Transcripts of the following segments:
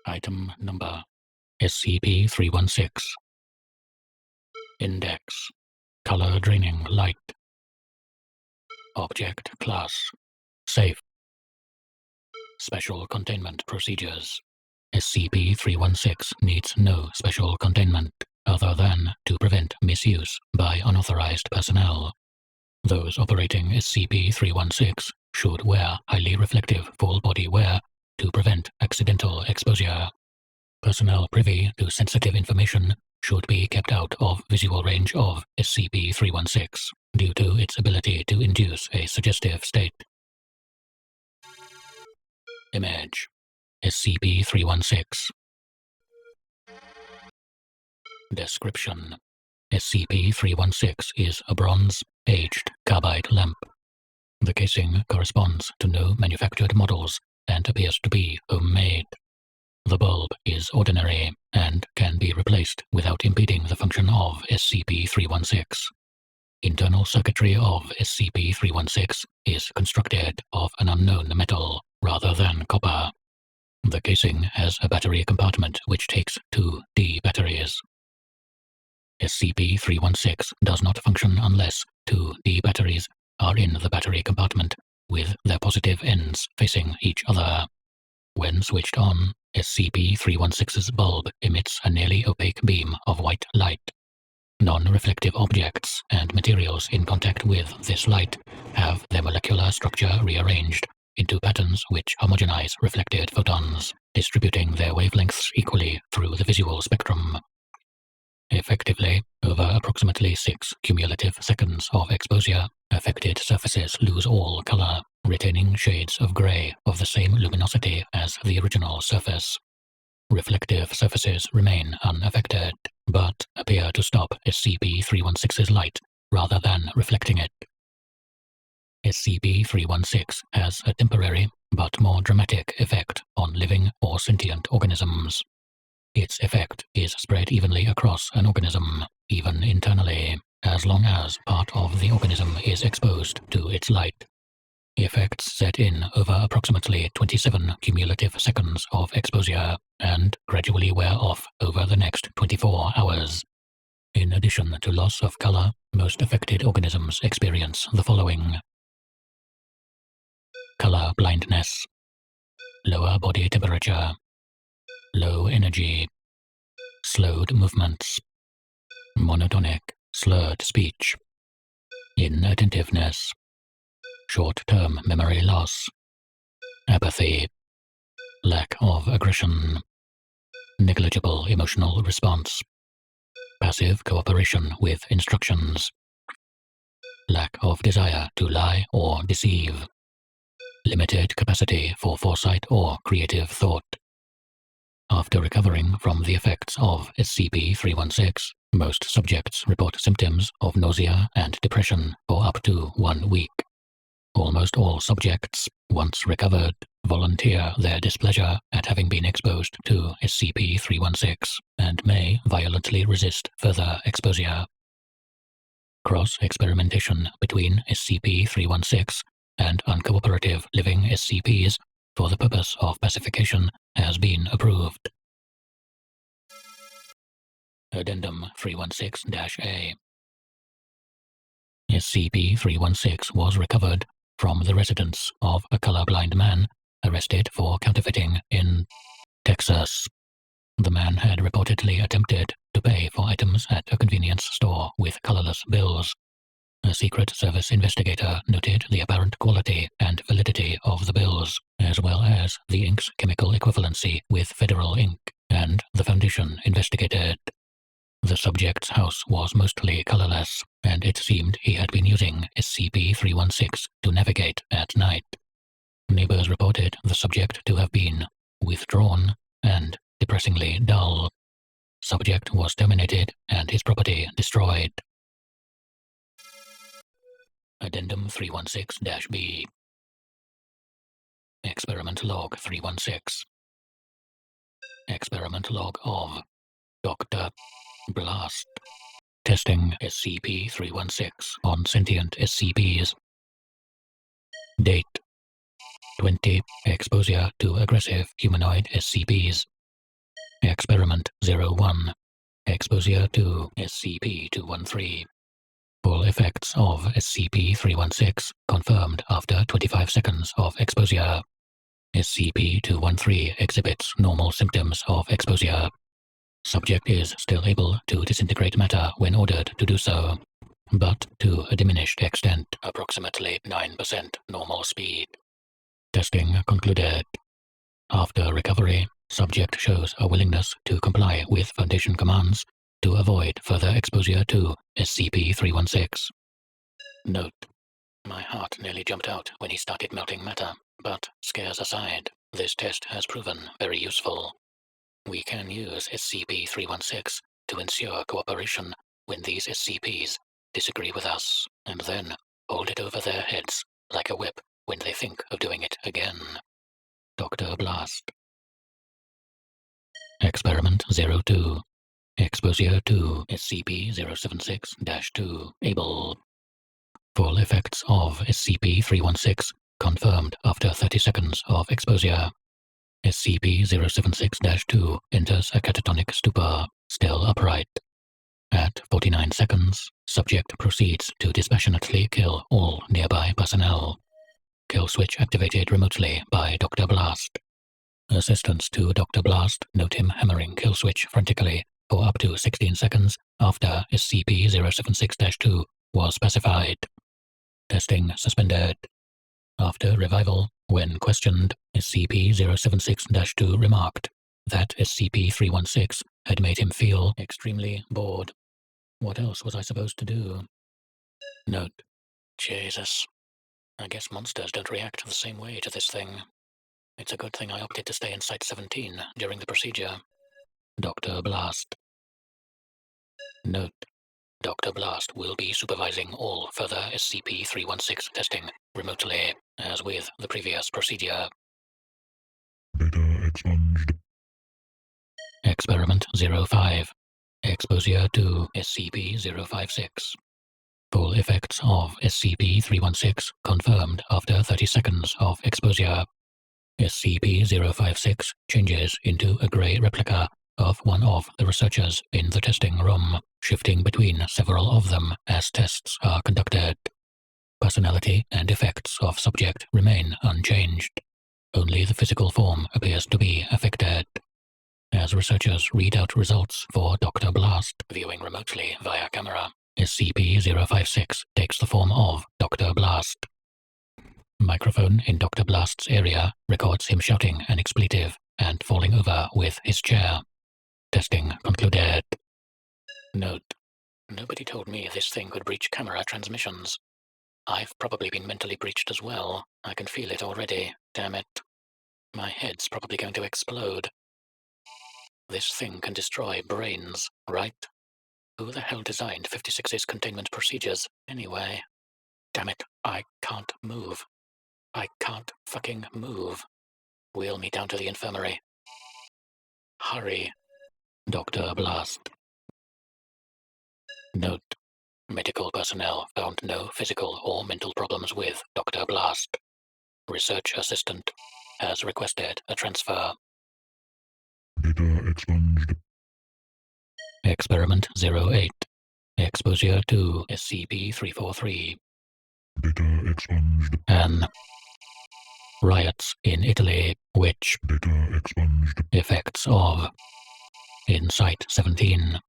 Item number SCP-316. Index: Color draining light. Object class: Safe. Special containment procedures: SCP-316 needs no special containment other than to prevent misuse by unauthorized personnel. Those operating SCP-316 should wear highly reflective full-body wear to prevent accidental exposure. Personnel privy to sensitive information should be kept out of visual range of SCP-316 due to its ability to induce a suggestive state. Image: SCP-316. Description: SCP-316 is a bronze-aged carbide lamp. The casing corresponds to no manufactured models and appears to be homemade. The bulb is ordinary and can be replaced without impeding the function of SCP-316. Internal circuitry of SCP-316 is constructed of an unknown metal rather than copper. The casing has a battery compartment which takes 2 D batteries. SCP-316 does not function unless 2 D batteries are in the battery compartment with their positive ends facing each other. When switched on, SCP-316's bulb emits a nearly opaque beam of white light. Non-reflective objects and materials in contact with this light have their molecular structure rearranged into patterns which homogenize reflected photons, distributing their wavelengths equally through the visual spectrum. Effectively, over approximately 6 cumulative seconds of exposure, affected surfaces lose all color, retaining shades of gray of the same luminosity as the original surface. Reflective surfaces remain unaffected, but appear to stop SCP-316's light rather than reflecting it. SCP-316 has a temporary but more dramatic effect on living or sentient organisms. Its effect is spread evenly across an organism, even internally, as long as part of the organism is exposed to its light. Effects set in over approximately 27 cumulative seconds of exposure and gradually wear off over the next 24 hours. In addition to loss of color, most affected organisms experience the following: color blindness, lower body temperature, low energy, slowed movements, monotonic, slurred speech, inattentiveness, short-term memory loss, apathy, lack of aggression, negligible emotional response, passive cooperation with instructions, lack of desire to lie or deceive, limited capacity for foresight or creative thought. After recovering from the effects of SCP-316, most subjects report symptoms of nausea and depression for up to 1 week. Almost all subjects, once recovered, volunteer their displeasure at having been exposed to SCP-316 and may violently resist further exposure. Cross-experimentation between SCP-316 and uncooperative living SCPs for the purpose of pacification has been approved. Addendum 316-A. SCP-316 was recovered from the residence of a colorblind man arrested for counterfeiting in Texas. The man had reportedly attempted to pay for items at a convenience store with colorless bills. A Secret Service investigator noted the apparent quality and validity of the bills, as well as the ink's chemical equivalency with federal ink, and the Foundation investigated. The subject's house was mostly colorless, and it seemed he had been using SCP-316 to navigate at night. Neighbors reported the subject to have been withdrawn and depressingly dull. Subject was terminated and his property destroyed. Addendum 316-B. Experiment Log 316. Experiment Log of Dr. Blast. Testing SCP-316 on sentient SCPs. Date: 20. Exposure to aggressive humanoid SCPs. Experiment 01. Exposure to SCP-213. Full effects of SCP-316 confirmed after 25 seconds of exposure. SCP-213 exhibits normal symptoms of exposure. Subject is still able to disintegrate matter when ordered to do so, but to a diminished extent, approximately 9% normal speed. Testing concluded. After recovery, subject shows a willingness to comply with Foundation commands to avoid further exposure to SCP-316. Note: my heart nearly jumped out when he started melting matter, but scares aside, this test has proven very useful. We can use SCP-316 to ensure cooperation when these SCPs disagree with us, and then hold it over their heads like a whip when they think of doing it again. Dr. Blast. Experiment 02. Exposure to SCP-076-2 Able. Full effects of SCP-316 confirmed after 30 seconds of exposure. SCP-076-2 enters a catatonic stupor, still upright. At 49 seconds, subject proceeds to dispassionately kill all nearby personnel. Kill switch activated remotely by Dr. Blast. Assistants to Dr. Blast note him hammering kill switch frantically for up to 16 seconds after SCP-076-2 was specified. Testing suspended. After revival, when questioned, SCP-076-2 remarked that SCP-316 had made him feel extremely bored. What else was I supposed to do? Note: Jesus. I guess monsters don't react the same way to this thing. It's a good thing I opted to stay in Site-17 during the procedure. Dr. Blast. Note: Dr. Blast will be supervising all further SCP-316 testing remotely, as with the previous procedure. Data expunged. Experiment 05. Exposure to SCP-056. Full effects of SCP-316 confirmed after 30 seconds of exposure. SCP-056 changes into a grey replica of one of the researchers in the testing room, shifting between several of them as tests are conducted. Personality and effects of subject remain unchanged. Only the physical form appears to be affected. As researchers read out results for Dr. Blast, viewing remotely via camera, SCP-056 takes the form of Dr. Blast. Microphone in Dr. Blast's area records him shouting an expletive and falling over with his chair. Testing concluded. Note: nobody told me this thing could breach camera transmissions. I've probably been mentally breached as well. I can feel it already, damn it. My head's probably going to explode. This thing can destroy brains, right? Who the hell designed 56's containment procedures, anyway? Damn it, I can't move. I can't fucking move. Wheel me down to the infirmary. Hurry. Dr. Blast. Note: medical personnel found no physical or mental problems with Dr. Blast. Research assistant has requested a transfer. Data expunged. Experiment 08. Exposure to SCP-343. Data expunged. An riots in Italy, which Data expunged. effects of in Site-17.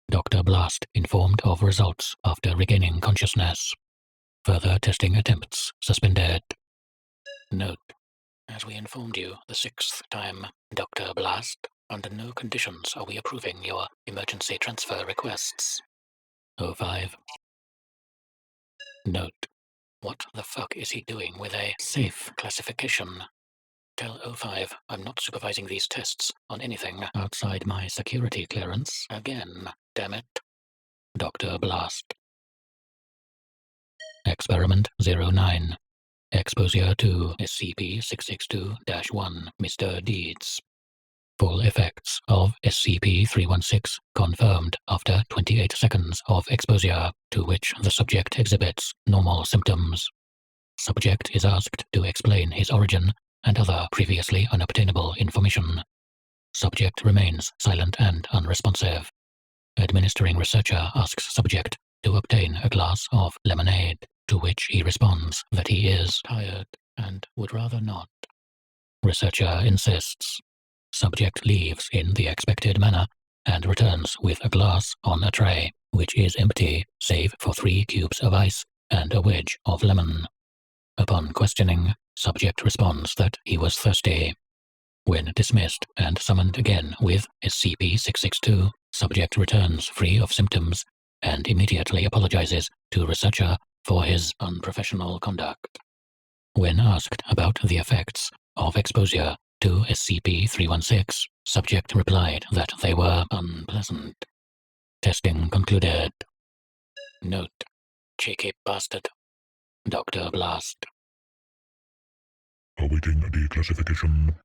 Dr. Blast informed of results after regaining consciousness. Further testing attempts suspended. Note: as we informed you the 6th time, Dr. Blast, under no conditions are we approving your emergency transfer requests. 05. Note: what the fuck is he doing with a safe classification? Tell 05 I'm not supervising these tests on anything outside my security clearance again, damn it. Dr. Blast. Experiment 09. Exposure to SCP-662-1 Mr. Deeds. Full effects of SCP-316 confirmed after 28 seconds of exposure, to which the subject exhibits normal symptoms. Subject is asked to explain his origin and other previously unobtainable information. Subject remains silent and unresponsive. Administering researcher asks subject to obtain a glass of lemonade, to which he responds that he is tired and would rather not. Researcher insists. Subject leaves in the expected manner and returns with a glass on a tray, which is empty save for 3 cubes of ice and a wedge of lemon. Upon questioning, subject responds that he was thirsty. When dismissed and summoned again with SCP-316, subject returns free of symptoms and immediately apologizes to researcher for his unprofessional conduct. When asked about the effects of exposure to SCP-316, subject replied that they were unpleasant. Testing concluded. Note: cheeky bastard. Dr. Blast. Awaiting declassification.